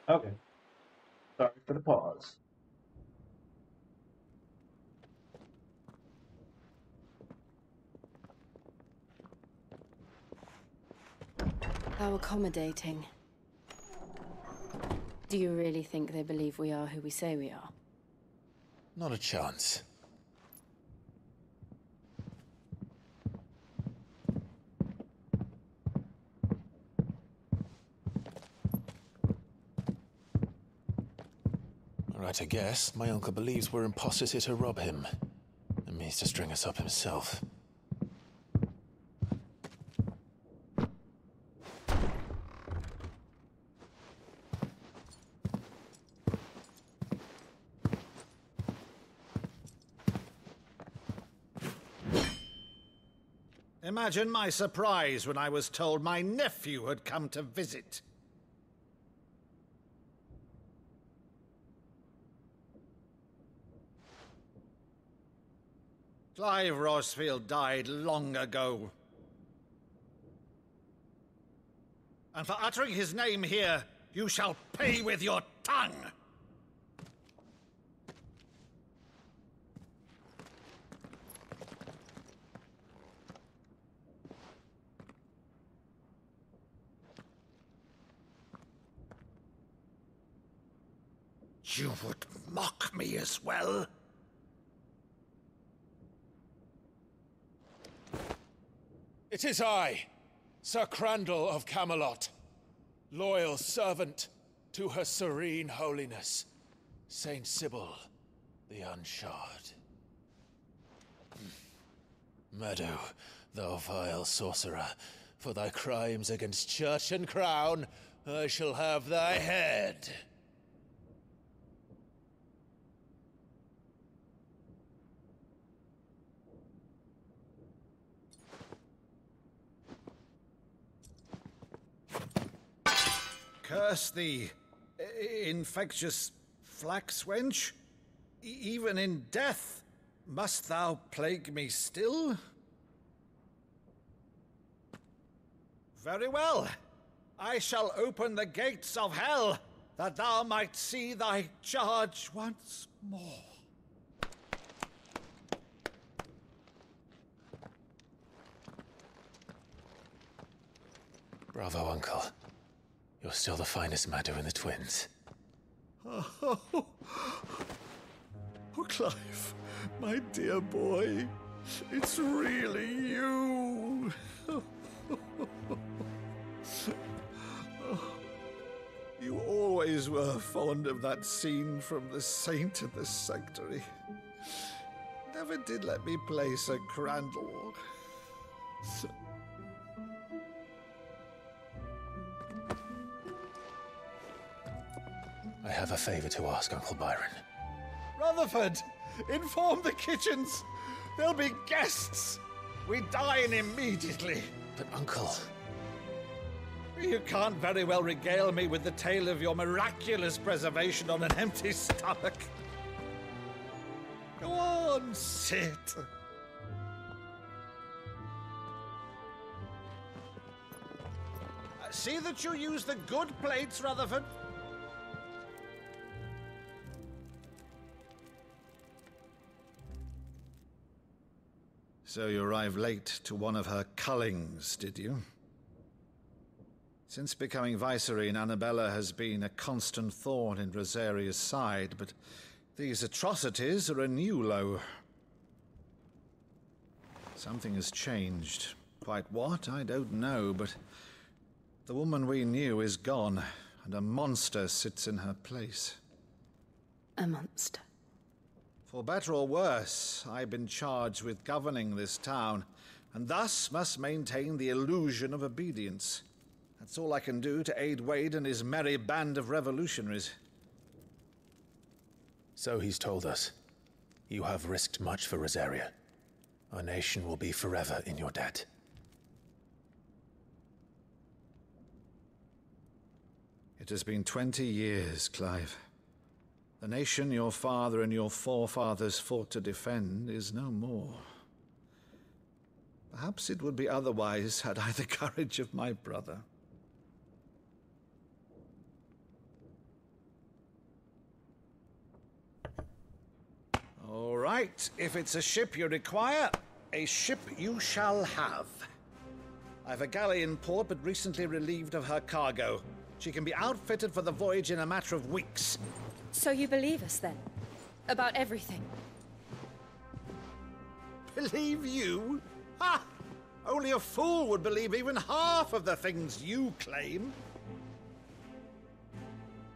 Okay, sorry for the pause. How accommodating. Do you really think they believe we are who we say we are? Not a chance. Right, I guess. My uncle believes we're imposters here to rob him. And means to string us up himself. Imagine my surprise when I was told my nephew had come to visit. Clive Rosfield died long ago. And for uttering his name here, you shall pay with your tongue! You would mock me as well? It is I, Sir Crandall of Camelot, loyal servant to Her Serene Holiness, Saint Sybil the Unshod. Meadow, thou vile sorcerer, for thy crimes against church and crown, I shall have thy head. Curse thee, infectious flax wench. Even in death, must thou plague me still? Very well. I shall open the gates of hell, that thou might see thy charge once more. Bravo, Uncle. You're still the finest Meadow in the twins. Oh, Clive, my dear boy, it's really you. You always were fond of that scene from The Saint and the Sanctuary. Never did let me play Sir Crandall. I have a favor to ask, Uncle Byron. Rutherford, inform the kitchens. There'll be guests. We dine immediately. But, Uncle... You can't very well regale me with the tale of your miraculous preservation on an empty stomach. Go on, sit. See that you use the good plates, Rutherford. So you arrived late to one of her cullings, did you? Since becoming Vicereine, Annabella has been a constant thorn in Rosaria's side, but these atrocities are a new low. Something has changed. Quite what, I don't know, but the woman we knew is gone, and a monster sits in her place. A monster. For better or worse, I've been charged with governing this town, and thus must maintain the illusion of obedience. That's all I can do to aid Wade and his merry band of revolutionaries. So he's told us. You have risked much for Rosaria. Our nation will be forever in your debt. It has been 20 years, Clive. The nation your father and your forefathers fought to defend is no more. Perhaps it would be otherwise had I the courage of my brother. Right, if it's a ship you require, a ship you shall have. I've a galley in port, but recently relieved of her cargo. She can be outfitted for the voyage in a matter of weeks. So you believe us then? About everything? Believe you? Ha! Only a fool would believe even half of the things you claim.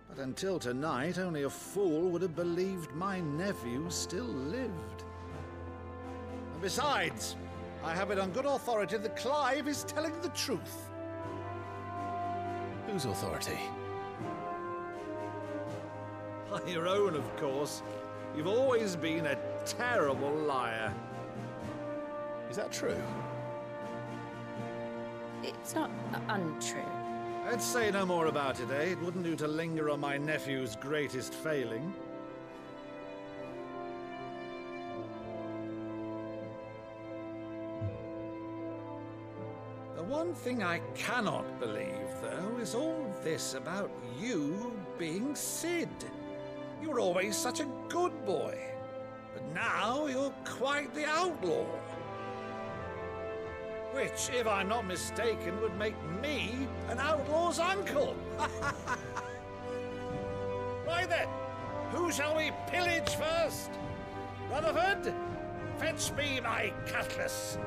But until tonight, only a fool would have believed my nephew still lived. And besides, I have it on good authority that Clive is telling the truth. Whose authority? On your own, of course. You've always been a terrible liar. Is that true? It's not untrue. Let's say no more about it, eh? It wouldn't do to linger on my nephew's greatest failing. The one thing I cannot believe, though, is all this about you being Sid. You were always such a good boy, but now you're quite the outlaw. Which, if I'm not mistaken, would make me an outlaw's uncle. Right then, who shall we pillage first? Rutherford, fetch me my cutlass.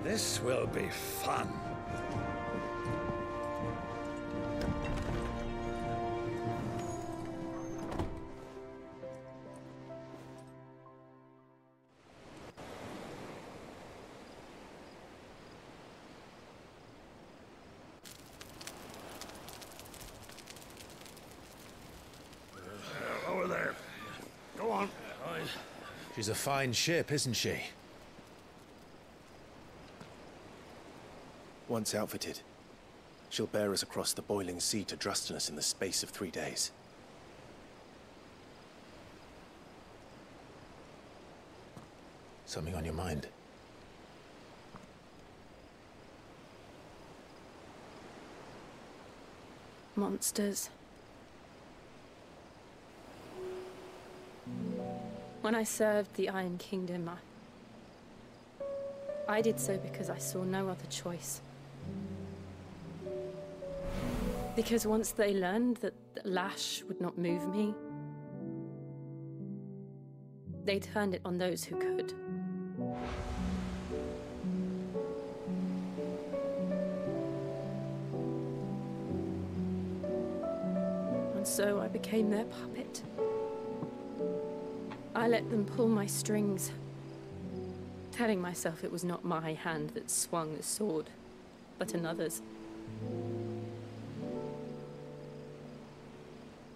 This will be fun. Over there. Go on. She's a fine ship, isn't she? Once outfitted, she'll bear us across the boiling sea to Drustinus in the space of 3 days. Something on your mind? Monsters. When I served the Iron Kingdom, I did so because I saw no other choice. Because once they learned that the lash would not move me, they turned it on those who could. And so I became their puppet. I let them pull my strings, telling myself it was not my hand that swung the sword, but another's.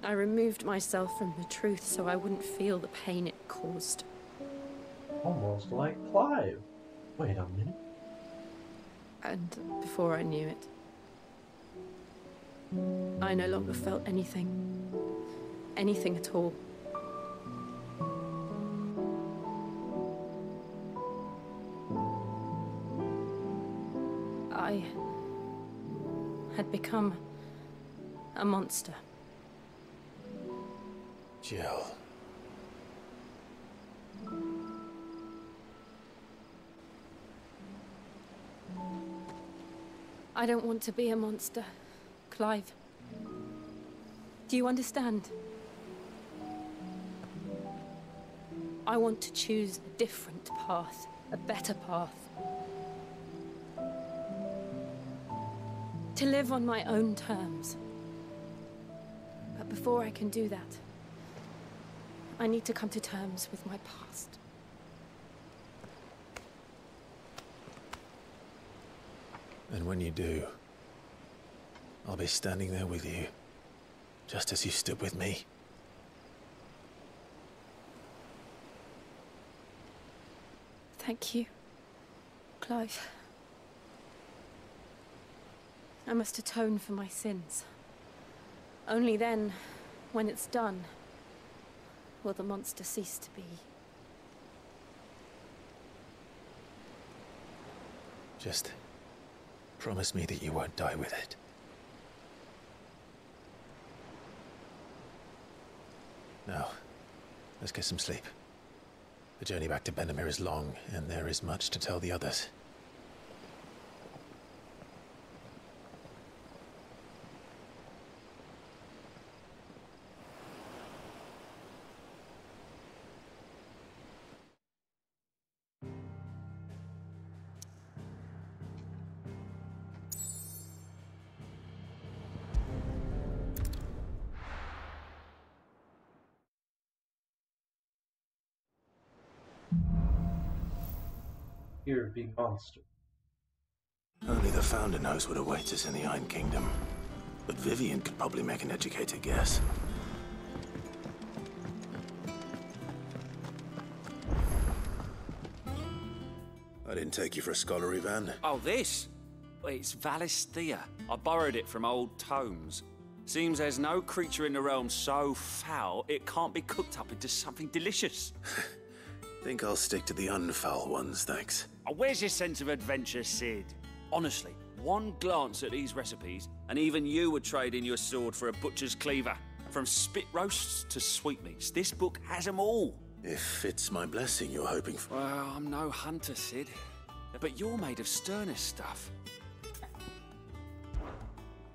I removed myself from the truth so I wouldn't feel the pain it caused. Almost like Clive. Wait a minute. And before I knew it, I no longer felt anything. Anything at all. I had become a monster. Jill. I don't want to be a monster, Clive. Do you understand? I want to choose a different path, a better path. To live on my own terms. But before I can do that, I need to come to terms with my past. And when you do, I'll be standing there with you, just as you stood with me. Thank you, Clive. I must atone for my sins. Only then, when it's done, will the monster cease to be. Just promise me that you won't die with it. Now, Let's get some sleep. The journey back to Benamir is long, and there is much to tell the others. Here, big monster. Only the Founder knows what awaits us in the Iron Kingdom. But Vivian could probably make an educated guess. I didn't take you for a scholar, Ivan. Oh, this? Well, it's Valisthea. I borrowed it from old tomes. Seems there's no creature in the realm so foul it can't be cooked up into something delicious. Think I'll stick to the unfoul ones, thanks. Oh, where's your sense of adventure, Sid? Honestly, one glance at these recipes, and even you would trade in your sword for a butcher's cleaver. From spit roasts to sweetmeats, this book has them all. If it's my blessing you're hoping for. Well, I'm no hunter, Sid. But you're made of sterner stuff.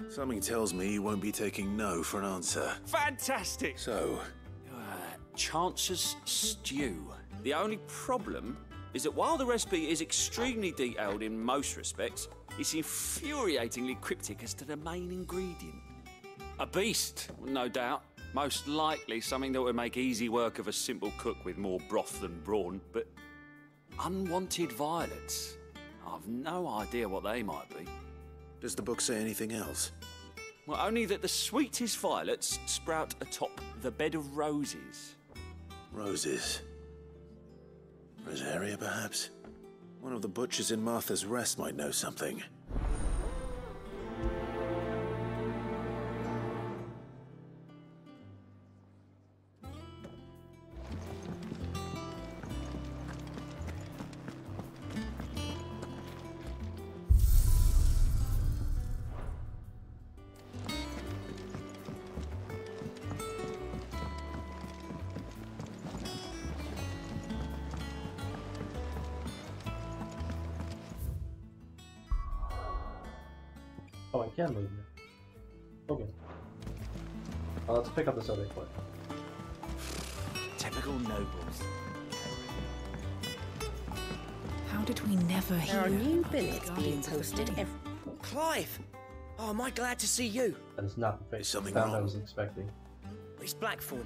Something tells me you won't be taking no for an answer. Fantastic! So? Chance's stew. The only problem is that while the recipe is extremely detailed in most respects, it's infuriatingly cryptic as to the main ingredient. A beast, no doubt. Most likely something that would make easy work of a simple cook with more broth than brawn, but unwanted violets. I've no idea what they might be. Does the book say anything else? Well, only that the sweetest violets sprout atop the bed of roses. Roses. Rosaria, perhaps? One of the butchers in Martha's Rest might know something. Oh, I can move now. Okay. Let's pick up this other clip. Typical nobles. How did we never hear? There are new billets being posted every... Clive! Oh, am I glad to see you? That is not the face something I wrong? was expecting. It's Blackthorn.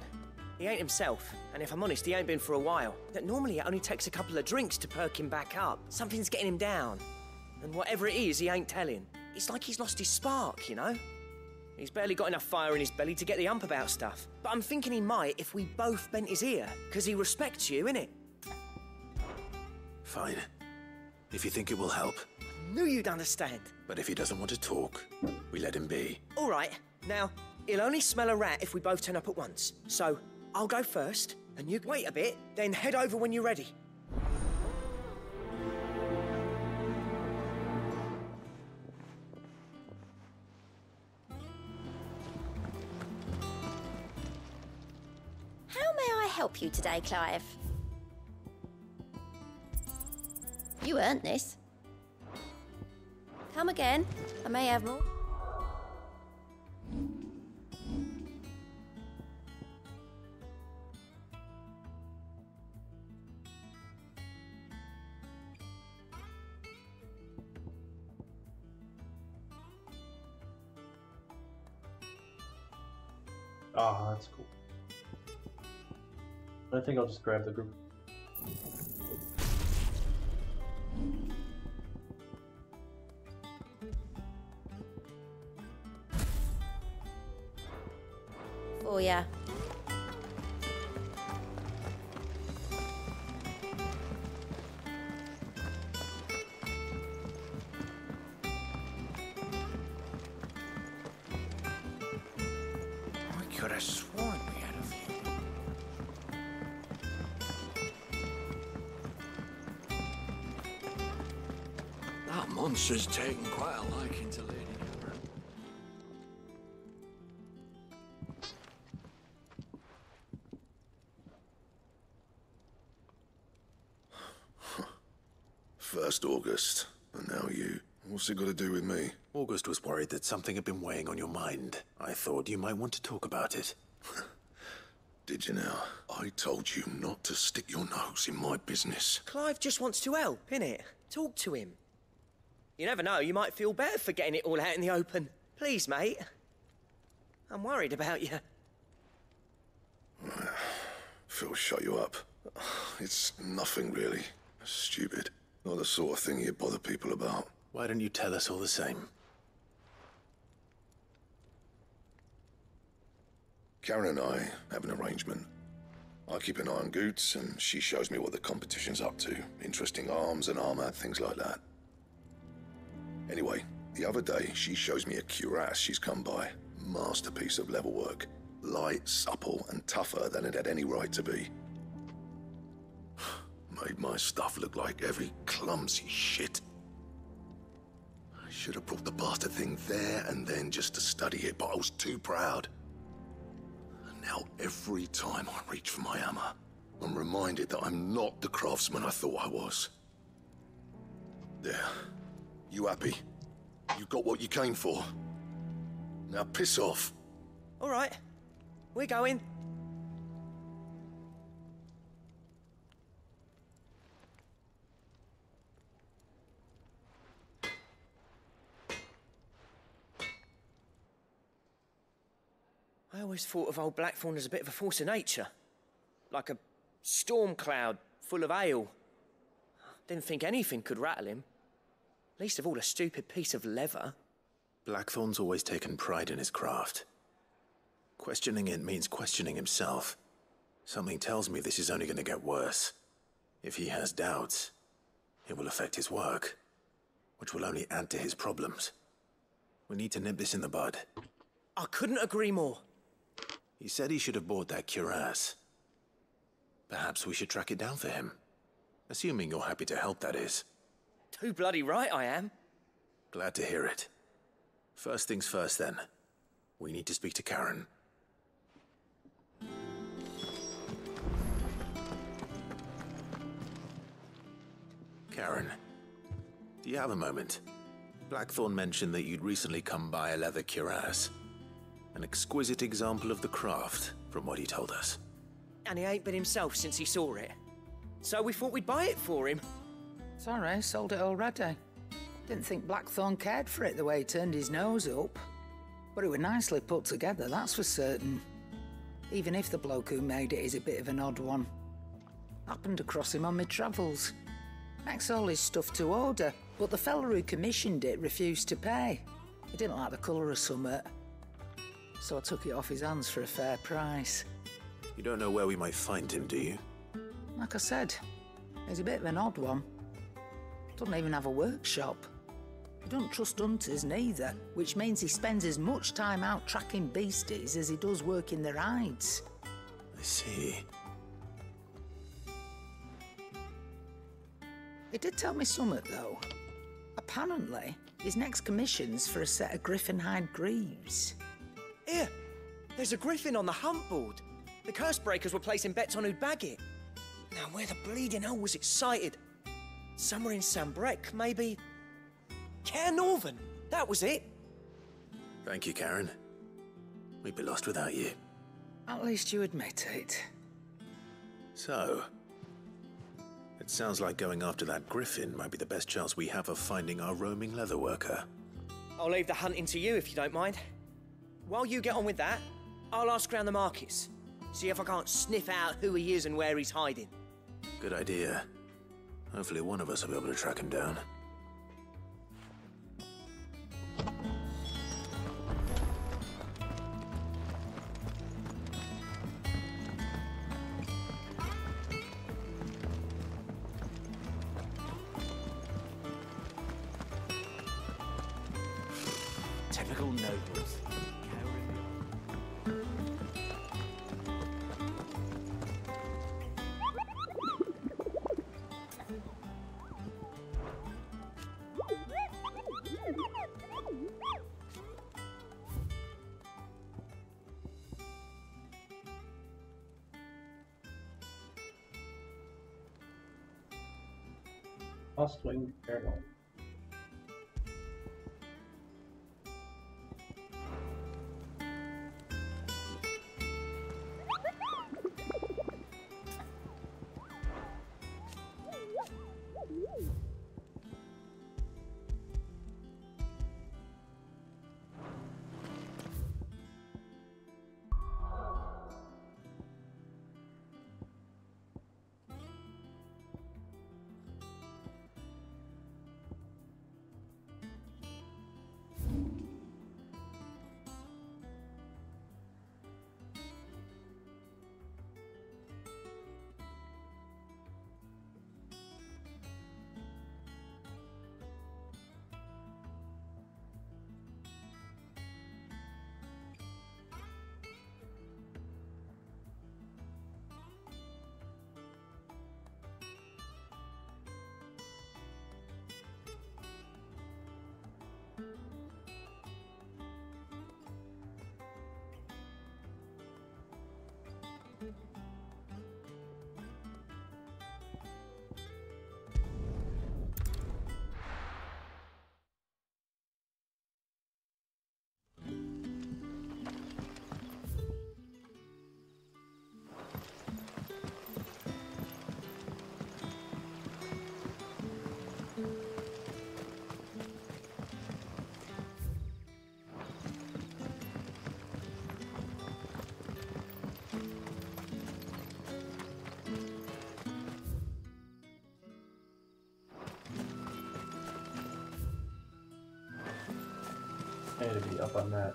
He ain't himself, and if I'm honest, he ain't been for a while. That normally it only takes a couple of drinks to perk him back up. Something's getting him down. And whatever it is, he ain't telling. It's like he's lost his spark, you know? He's barely got enough fire in his belly to get the ump about stuff. But I'm thinking he might if we both bent his ear, because he respects you, innit? Fine. If you think it will help. Knew you'd understand. But if he doesn't want to talk, we let him be. All right. Now, he'll only smell a rat if we both turn up at once. So, I'll go first, and you wait a bit, then head over when you're ready. How may I help you today, Clive? You earned this. Come again. I may have more. Ah, that's cool. I think I'll just grab the group. Oh, yeah. I could have sworn we had a few. That monster's taken quite a liking to Lady Cameron. First August, and now you. What's it got to do with me? August was worried that something had been weighing on your mind. I thought you might want to talk about it. Did you now? I told you not to stick your nose in my business. Clive just wants to help, innit? Talk to him. You never know, you might feel better for getting it all out in the open. Please, mate. I'm worried about you. Phil, shut you up. It's nothing, really. Stupid. Not the sort of thing you bother people about. Why don't you tell us all the same? Karen and I have an arrangement. I keep an eye on Goots, and she shows me what the competition's up to. Interesting arms and armor, things like that. Anyway, the other day, she shows me a cuirass she's come by. Masterpiece of level work. Light, supple, and tougher than it had any right to be. Made my stuff look like every clumsy shit. I should have brought the bastard thing there and then just to study it, but I was too proud. And now every time I reach for my hammer, I'm reminded that I'm not the craftsman I thought I was. There. You happy? You got what you came for. Now piss off. All right. We're going. I always thought of old Blackthorn as a bit of a force of nature. Like a storm cloud full of ale. Didn't think anything could rattle him. Least of all a stupid piece of leather. Blackthorn's always taken pride in his craft. Questioning it means questioning himself. Something tells me this is only going to get worse. If he has doubts, it will affect his work, which will only add to his problems. We need to nip this in the bud. I couldn't agree more. He said he should have bought that cuirass. Perhaps we should track it down for him. Assuming you're happy to help, that is. Too bloody right I am. Glad to hear it. First things first, then. We need to speak to Karen. Karen, do you have a moment? Blackthorn mentioned that you'd recently come by a leather cuirass. An exquisite example of the craft, from what he told us. And he ain't been himself since he saw it. So we thought we'd buy it for him. Sorry, sold it already. Didn't think Blackthorn cared for it the way he turned his nose up. But it was nicely put together, that's for certain. Even if the bloke who made it is a bit of an odd one. Happened across him on my travels. Makes all his stuff to order, but the fella who commissioned it refused to pay. He didn't like the colour of summit. So I took it off his hands for a fair price. You don't know where we might find him, do you? Like I said, he's a bit of an odd one. Doesn't even have a workshop. He don't trust hunters neither, which means he spends as much time out tracking beasties as he does working their hides. I see. He did tell me something, though. Apparently, his next commission's for a set of griffin hide greaves. Here, there's a griffin on the hunt board. The curse breakers were placing bets on who'd bag it. Now, where the bleeding hell was it sighted? Somewhere in Sambrec, maybe... Care Northern, that was it. Thank you, Karen. We'd be lost without you. At least you admit it. So, it sounds like going after that griffin might be the best chance we have of finding our roaming leatherworker. I'll leave the hunting to you if you don't mind. While you get on with that, I'll ask around the markets. See if I can't sniff out who he is and where he's hiding. Good idea. Hopefully one of us will be able to track him down. Technical nobles. Must-wing airline. I need to be up on that.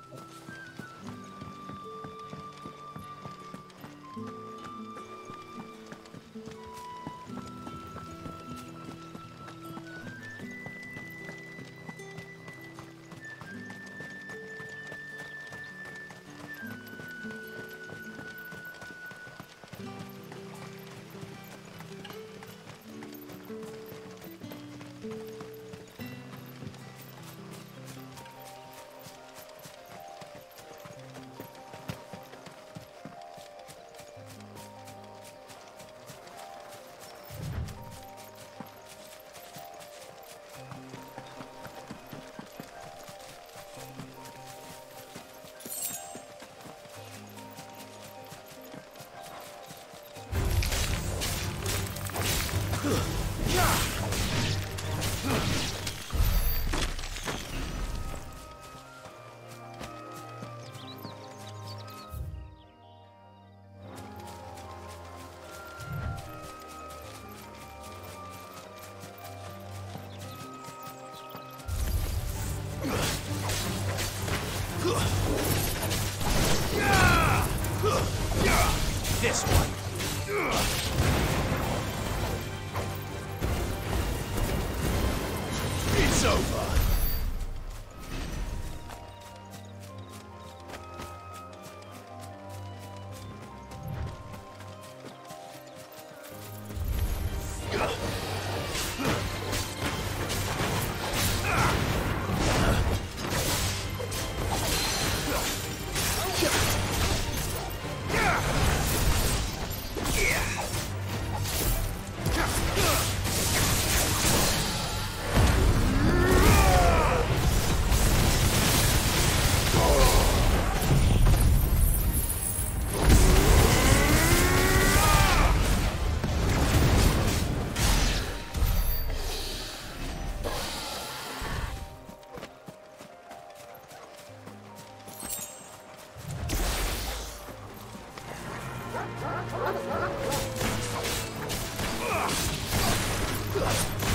This one. It's over.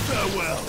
Farewell.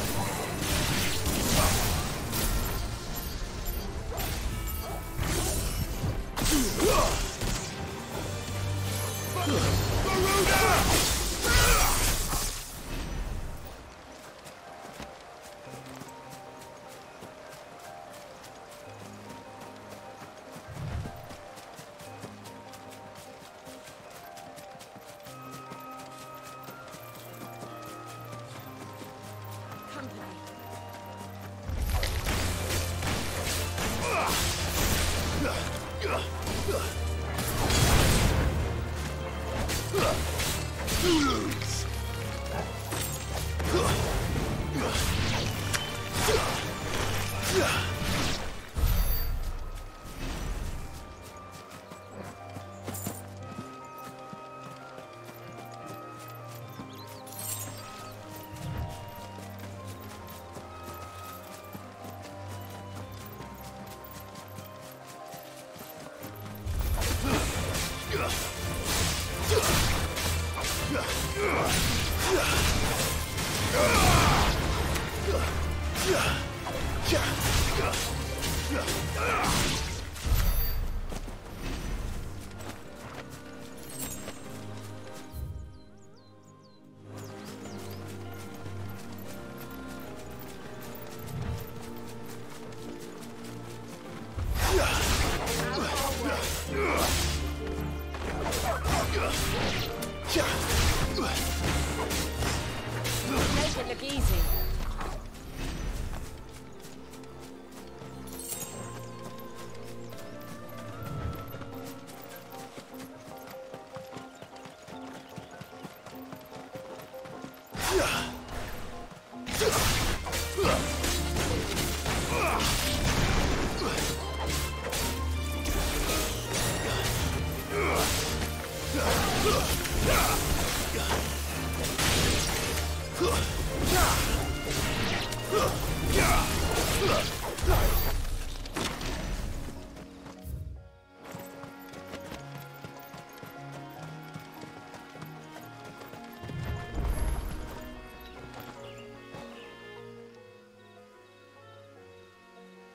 Make it look easy.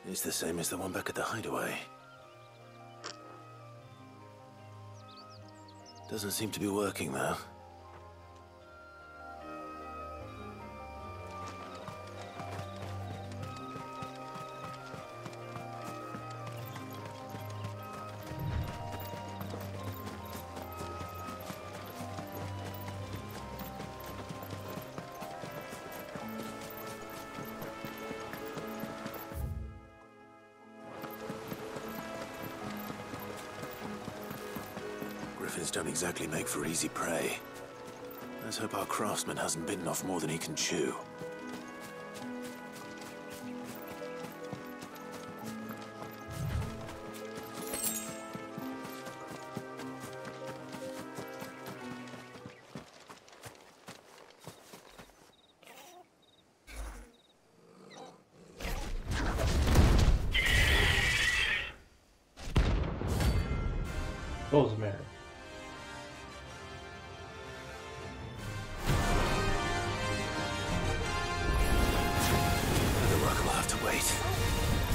It's the same as the one back at the hideaway. Doesn't seem to be working, though. Griffins don't exactly make for easy prey. Let's hope our craftsman hasn't bitten off more than he can chew. Rosemary. The work will have to wait.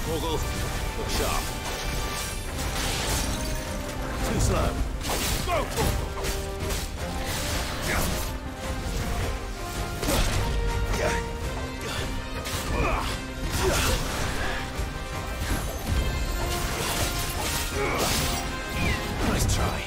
Morgul, look sharp. Too slow. Go! Nice try.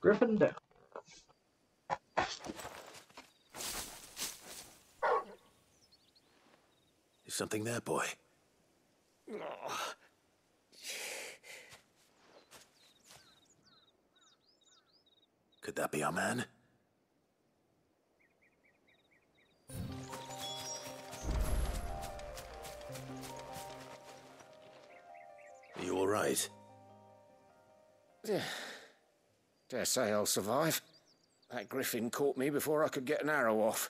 Griffin down. Is something there, boy? Could that be our man? Are you all right? Dare say I'll survive. That griffin caught me before I could get an arrow off.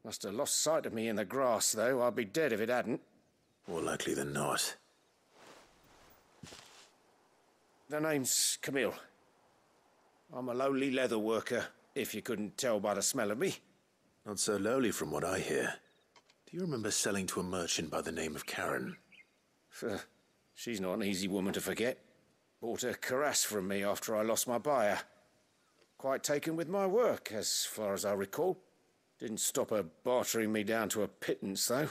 Must have lost sight of me in the grass, though. I'd be dead if it hadn't. More likely than not. The name's Camille. I'm a lowly leather worker, if you couldn't tell by the smell of me. Not so lowly from what I hear. Do you remember selling to a merchant by the name of Karen? She's not an easy woman to forget. Bought a cuirass from me after I lost my buyer. Quite taken with my work, as far as I recall. Didn't stop her bartering me down to a pittance, though.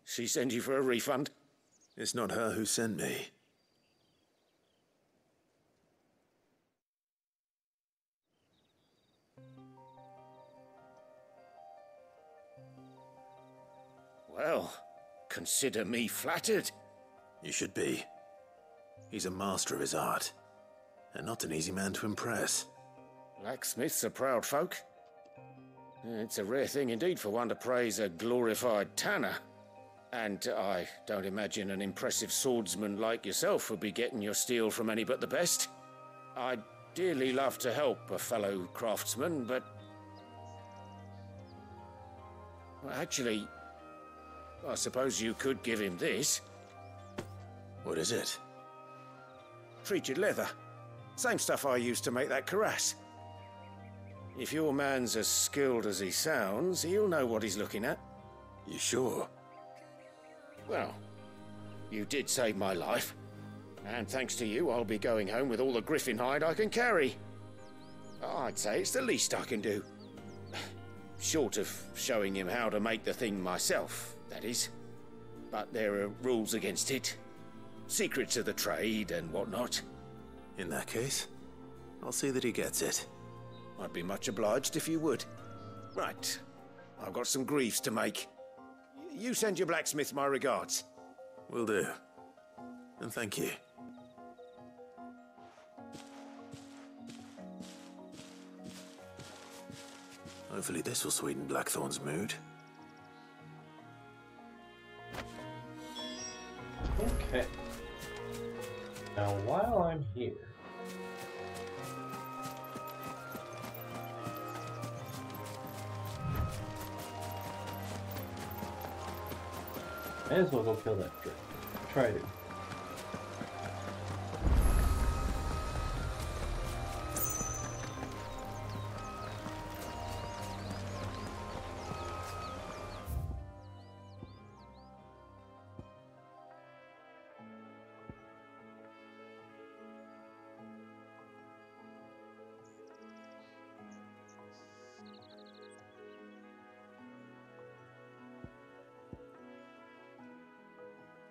She sent you for a refund? It's not her who sent me. Well, consider me flattered. You should be. He's a master of his art, and not an easy man to impress. Blacksmiths are proud folk. It's a rare thing indeed for one to praise a glorified tanner. And I don't imagine an impressive swordsman like yourself would be getting your steel from any but the best. I'd dearly love to help a fellow craftsman, but... well, actually, I suppose you could give him this. What is it? Treated leather. Same stuff I used to make that cuirass. If your man's as skilled as he sounds, he'll know what he's looking at. You sure? Well, you did save my life. And thanks to you, I'll be going home with all the griffin hide I can carry. I'd say it's the least I can do. Short of showing him how to make the thing myself, that is. But there are rules against it. Secrets of the trade and whatnot. In that case, I'll see that he gets it. I'd be much obliged if you would. Right, I've got some greaves to make. You send your blacksmith my regards. Will do. And thank you. Hopefully this will sweeten Blackthorn's mood. Okay. Now, while I'm here... may as well go kill that drake. Try to.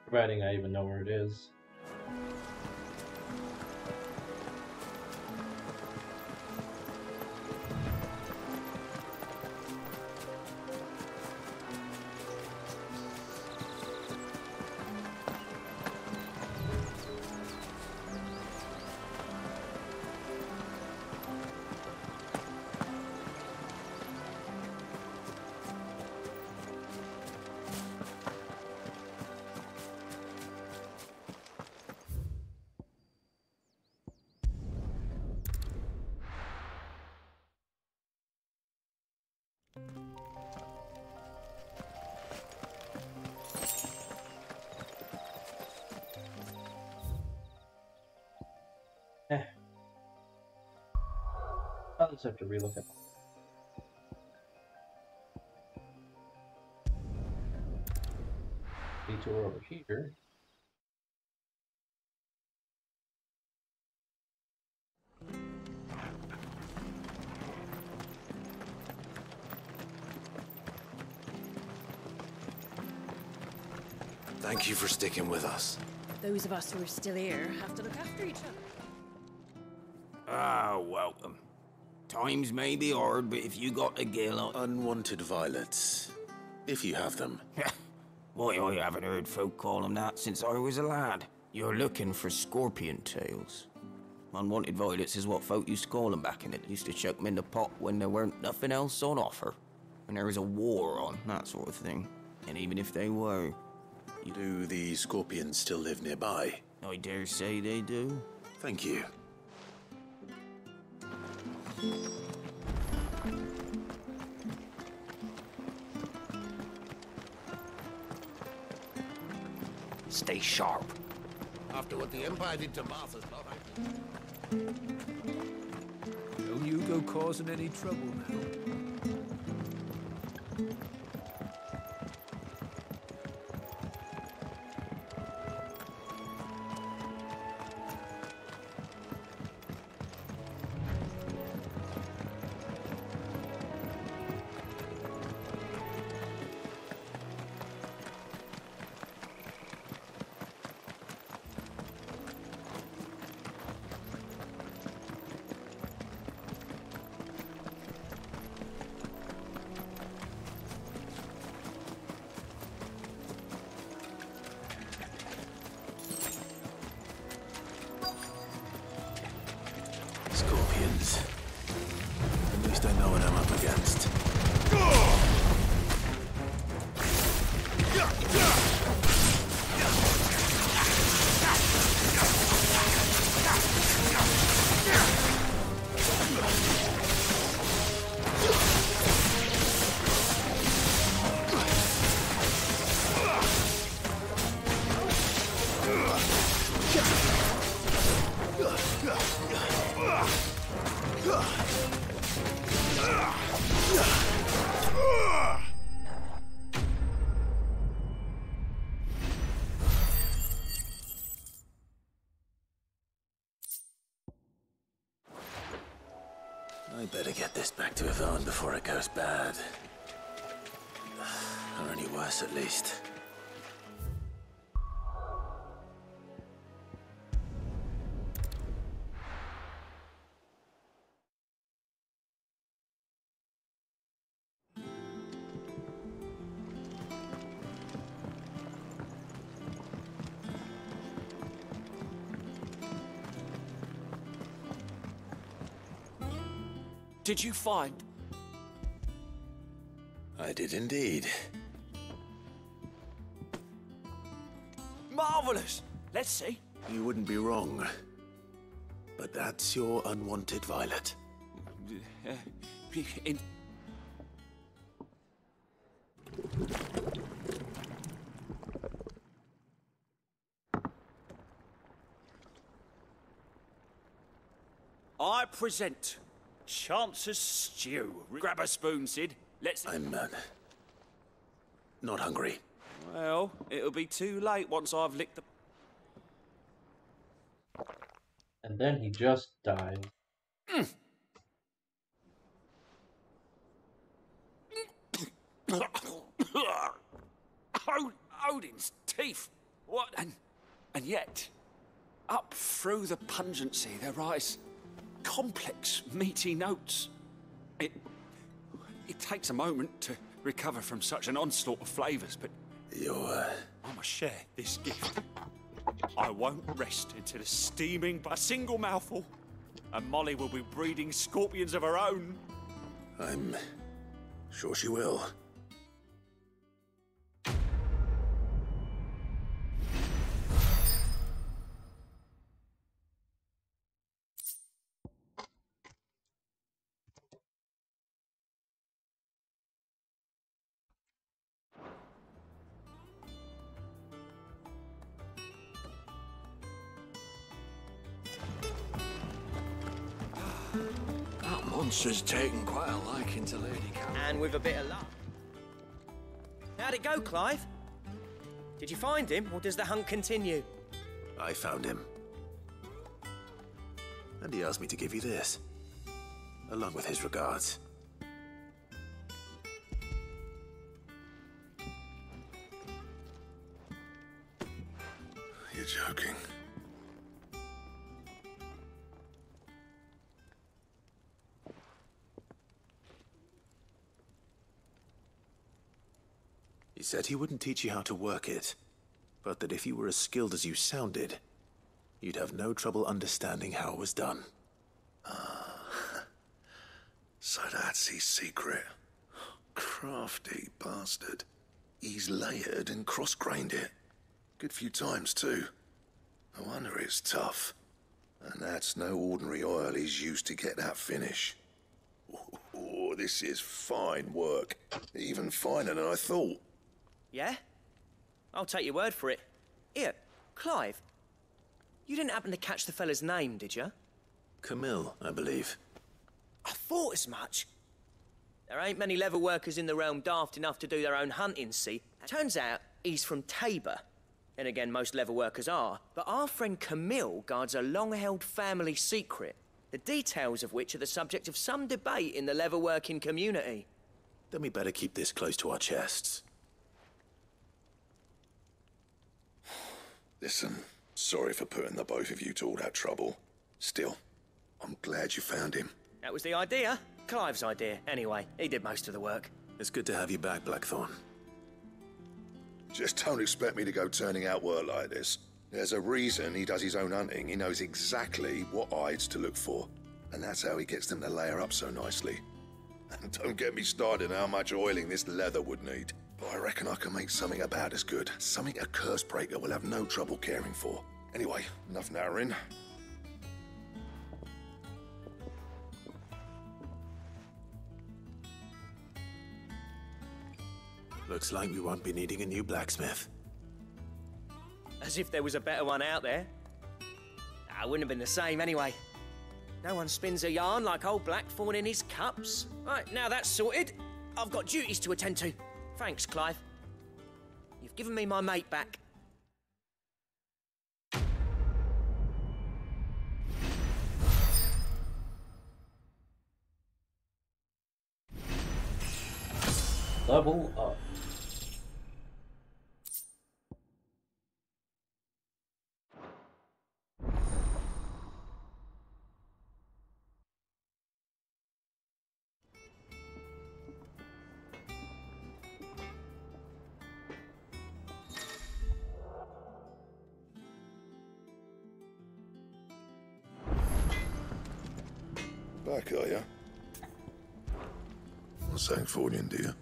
Providing I even know where it is. I'll just have to relook at detour over here. Thank you for sticking with us. Those of us who are still here have to look after each other. Ah, welcome. Times may be hard, but if you got a gill on... Unwanted violets, if you have them. Why, I haven't heard folk call them that since I was a lad. You're looking for scorpion tails. Unwanted violets is what folk used to call them back in it. Used to chuck them in the pot when there weren't nothing else on offer. When there was a war on, that sort of thing. And even if they were... Do the scorpions still live nearby? I dare say they do. Thank you. Stay sharp. After what the Empire did to Martha's lot, Don't you go causing any trouble now. Scorpions. At least I know what I'm up against. I better get this back to Yvonne before it goes bad. Or any worse, at least. Did you find... I did indeed. Marvelous! Let's see. You wouldn't be wrong. But that's your unwanted violet. I present Chance's stew. Grab a spoon, Sid. Let's... I'm, not hungry. Well, it'll be too late once I've licked the... And then he just died. Odin's teeth. What? And yet, up through the pungency, there rise complex, meaty notes. It takes a moment to recover from such an onslaught of flavours, but I must share this gift. I won't rest until it's steaming but a single mouthful, and Molly will be breeding scorpions of her own. I'm sure she will. That monster's taken quite a liking to Lady Catherine. And with a bit of luck. How'd it go, Clive? Did you find him, or does the hunt continue? I found him. And he asked me to give you this, along with his regards. You're joking. He said he wouldn't teach you how to work it, but that if you were as skilled as you sounded, you'd have no trouble understanding how it was done. So that's his secret. Crafty bastard. He's layered and cross-grained it. Good few times, too. No wonder it's tough. And that's no ordinary oil he's used to get that finish. Oh, this is fine work. Even finer than I thought. Yeah? I'll take your word for it. Here, Clive. You didn't happen to catch the fella's name, did you? Camille, I believe. I thought as much. There ain't many leather workers in the realm daft enough to do their own hunting, see? Turns out he's from Tabor. And again, most leather workers are. But our friend Camille guards a long-held family secret, the details of which are the subject of some debate in the leather-working community. Then we better keep this close to our chests. Listen, sorry for putting the both of you to all that trouble. Still, I'm glad you found him. That was the idea. Clive's idea, anyway. He did most of the work. It's good to have you back, Blackthorn. Just don't expect me to go turning out work like this. There's a reason he does his own hunting. He knows exactly what hides to look for. And that's how he gets them to layer up so nicely. And don't get me started on how much oiling this leather would need. But I reckon I can make something about as good. Something a curse breaker will have no trouble caring for. Anyway, enough narrowing. Looks like we won't be needing a new blacksmith. As if there was a better one out there. I wouldn't have been the same anyway. No one spins a yarn like old Blackthorn in his cups. Right, now that's sorted, I've got duties to attend to. Thanks, Clive. You've given me my mate back. Level up. Back, are you? What's that for you, dear?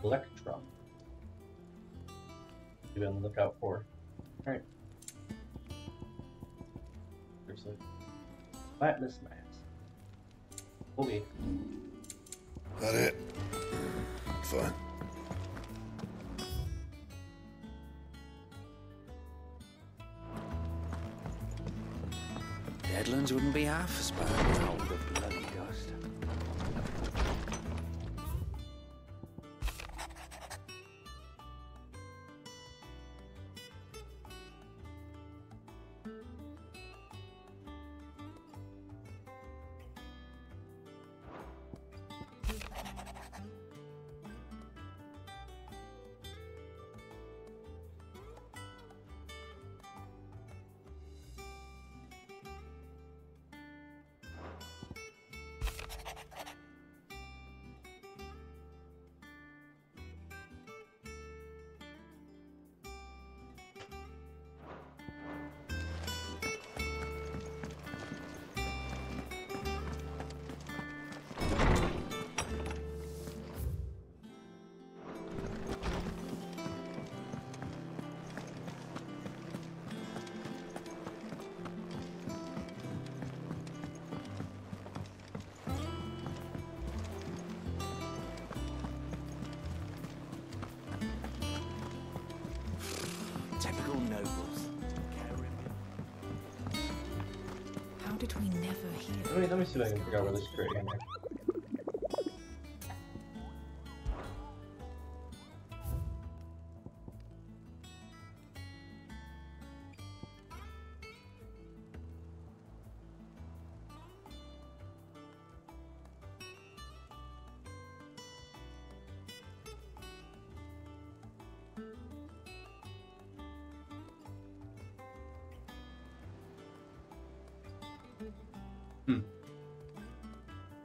Electrum. Be on the lookout for. Alright. There's a flatness mass. Okay. That it? Fine. Deadlands wouldn't be half as bad without the bloody dust. How did we never hear? Let me see if I can figure out where this crate in here.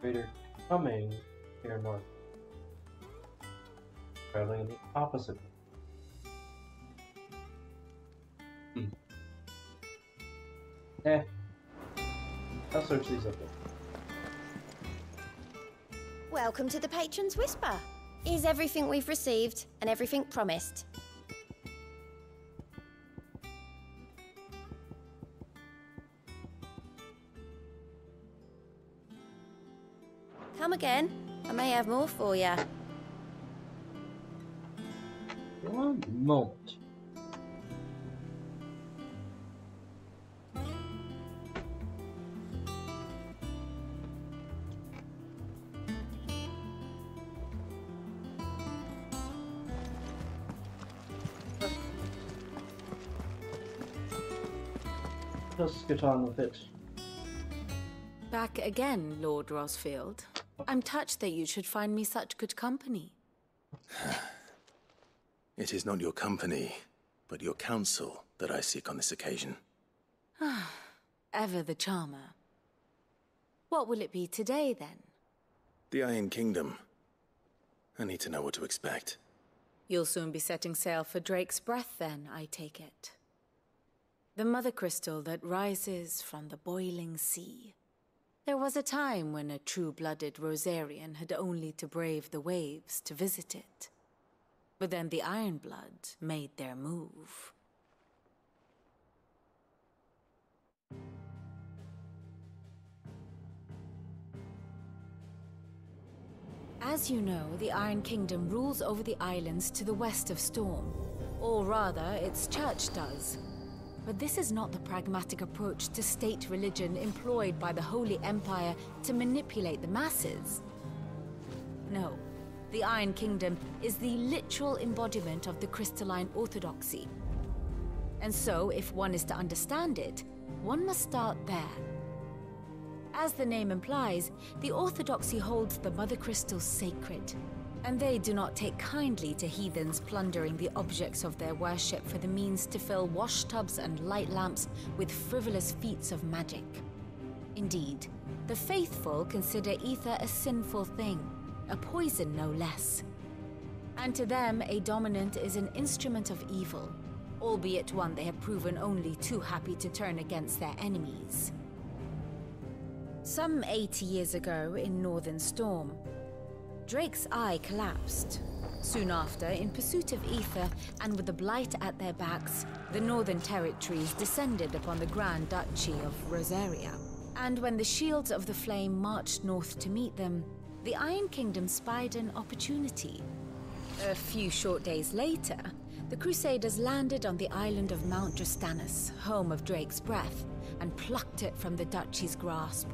Raider coming here north. Traveling in the opposite. I'll search these up there. Welcome to the Patron's Whisper. Is everything we've received and everything promised? Come again. I may have more for you. One moment. Let's get on with it. Back again, Lord Rosfield. I'm touched that you should find me such good company. It is not your company, but your counsel that I seek on this occasion. Ever the charmer. What will it be today, then? The Iron Kingdom. I need to know what to expect. You'll soon be setting sail for Drake's Breath, then, I take it. The mother crystal that rises from the boiling sea. There was a time when a true-blooded Rosarian had only to brave the waves to visit it. But then the Ironblood made their move. As you know, the Iron Kingdom rules over the islands to the west of Storm. Or rather, its church does. But this is not the pragmatic approach to state religion employed by the Holy Empire to manipulate the masses. No, the Iron Kingdom is the literal embodiment of the crystalline orthodoxy. And so, if one is to understand it, one must start there. As the name implies, the orthodoxy holds the Mother Crystals sacred, and they do not take kindly to heathens plundering the objects of their worship for the means to fill washtubs and light lamps with frivolous feats of magic. Indeed, the faithful consider ether a sinful thing, a poison no less. And to them, a dominant is an instrument of evil, albeit one they have proven only too happy to turn against their enemies. Some 80 years ago in Northern Storm, Drake's eye collapsed. Soon after, in pursuit of ether and with the blight at their backs, the Northern Territories descended upon the Grand Duchy of Rosaria. And when the Shields of the Flame marched north to meet them, the Iron Kingdom spied an opportunity. A few short days later, the Crusaders landed on the island of Mount Justanus, home of Drake's Breath, and plucked it from the Duchy's grasp.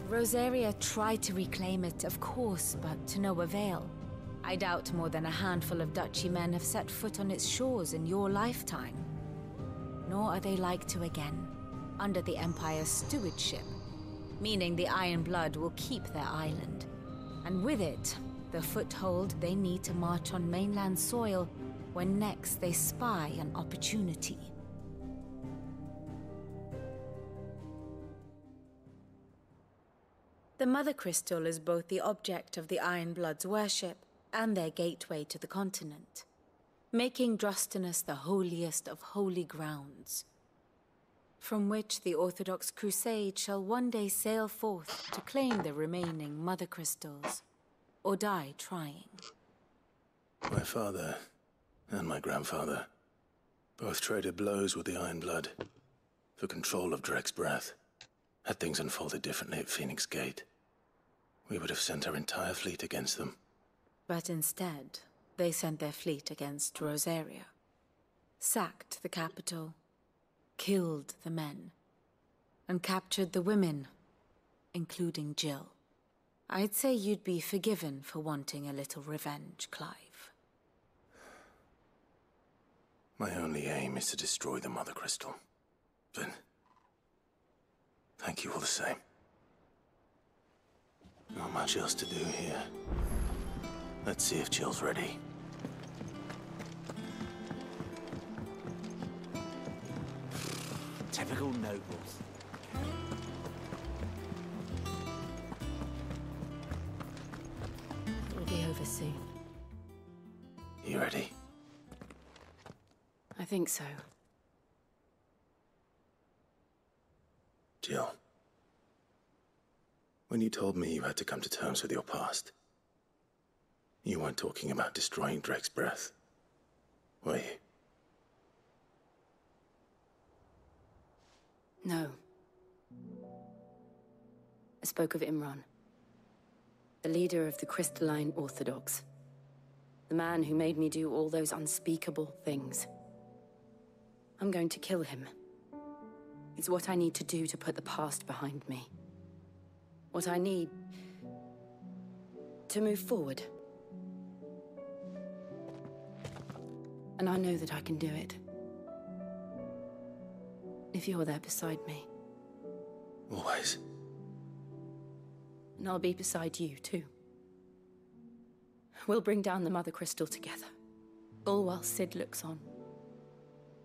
Rosaria tried to reclaim it, of course, but to no avail. I doubt more than a handful of Duchy men have set foot on its shores in your lifetime. Nor are they like to again, under the Empire's stewardship, meaning the Iron Blood will keep their island, and with it, the foothold they need to march on mainland soil when next they spy an opportunity. The Mother Crystal is both the object of the Iron Blood's worship and their gateway to the continent, making Drustinus the holiest of holy grounds, from which the Orthodox Crusade shall one day sail forth to claim the remaining Mother Crystals, or die trying. My father and my grandfather both traded blows with the Iron Blood for control of Drake's Breath. Had things unfolded differently at Phoenix Gate, we would have sent our entire fleet against them. But instead, they sent their fleet against Rosaria, sacked the capital, killed the men, and captured the women, including Jill. I'd say you'd be forgiven for wanting a little revenge, Clive. My only aim is to destroy the Mother Crystal. But thank you all the same. Not much else to do here. Let's see if Jill's ready. Typical nobles. It'll be over soon. You ready? I think so. Jill. When you told me you had to come to terms with your past, you weren't talking about destroying Drake's breath, were you? No. I spoke of Imran, the leader of the Crystalline Orthodox. The man who made me do all those unspeakable things. I'm going to kill him. It's what I need to do to put the past behind me. What I need to move forward. And I know that I can do it. If you're there beside me. Always. And I'll be beside you, too. We'll bring down the Mother Crystal together. All while Sid looks on.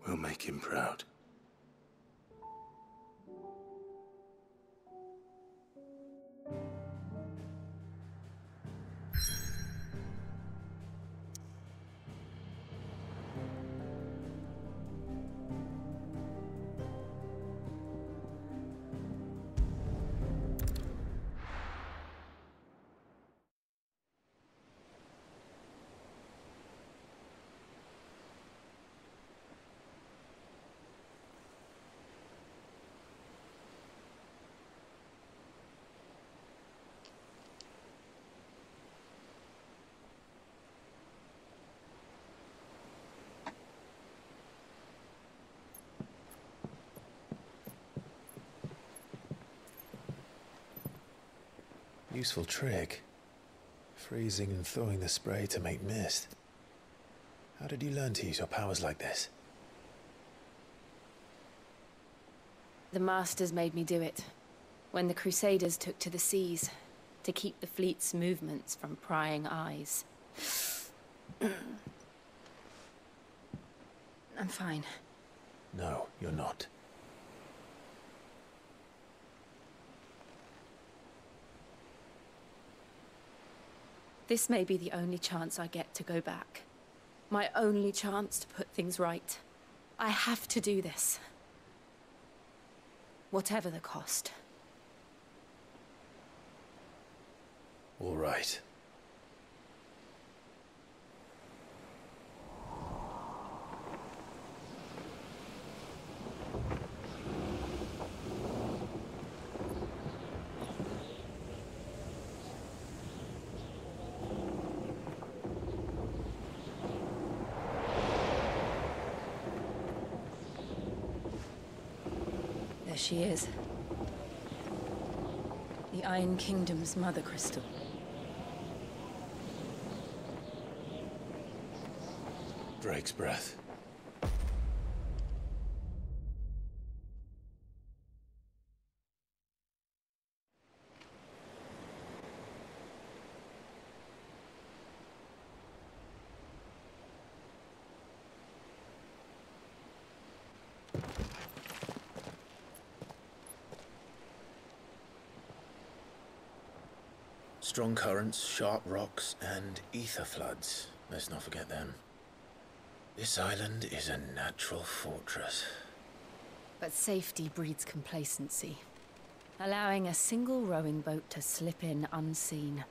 We'll make him proud. Useful trick. Freezing and throwing the spray to make mist. How did you learn to use your powers like this? The Masters made me do it. When the Crusaders took to the seas, to keep the fleet's movements from prying eyes. I'm fine. No, you're not. This may be the only chance I get to go back. My only chance to put things right. I have to do this. Whatever the cost. All right. There she is. The Iron Kingdom's Mother Crystal. Drake's breath. Strong currents, sharp rocks, and ether floods. Let's not forget them. This island is a natural fortress. But safety breeds complacency. Allowing a single rowing boat to slip in unseen.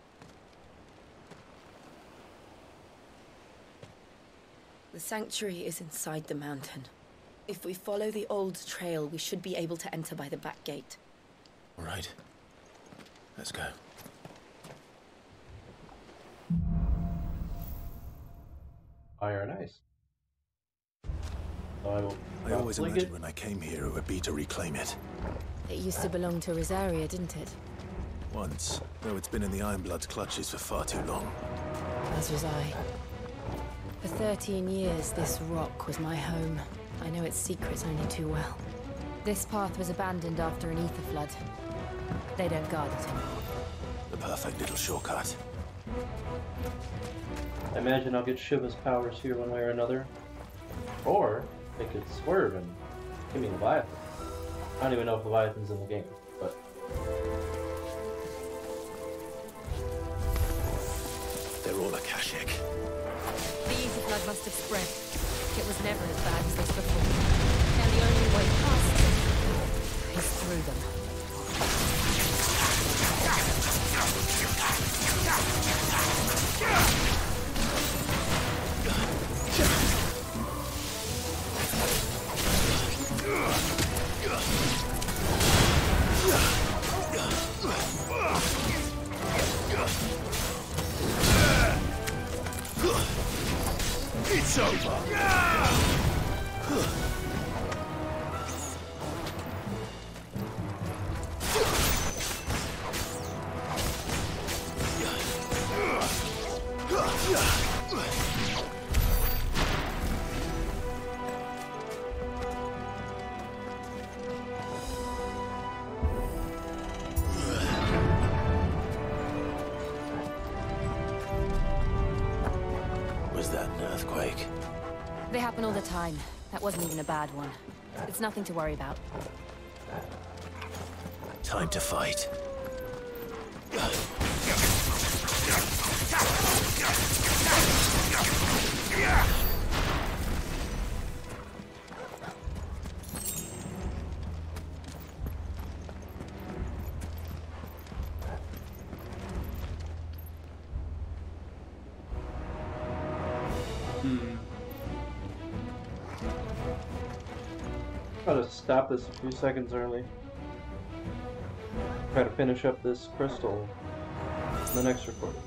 The sanctuary is inside the mountain. If we follow the old trail, we should be able to enter by the back gate. All right. Let's go. Iron Ice. So I always imagined when I came here it would be to reclaim it. It used to belong to Rosaria, didn't it? Once, though it's been in the Ironblood's clutches for far too long. As was I. For 13 years, this rock was my home. I know its secrets only too well. This path was abandoned after an ether flood. They don't guard it anymore. The perfect little shortcut. I imagine I'll get Shiva's powers here one way or another. Or they could swerve and give me Leviathan. I don't even know if Leviathan's in the game, but... They're all Akashic. The ether flood must have spread. It was never as bad as this before. And the only way past it is through them. It's over! Was that an earthquake? They happen all the time. That wasn't even a bad one. It's nothing to worry about. Time to fight. Try to stop this a few seconds early. Try to finish up this crystal in the next recording.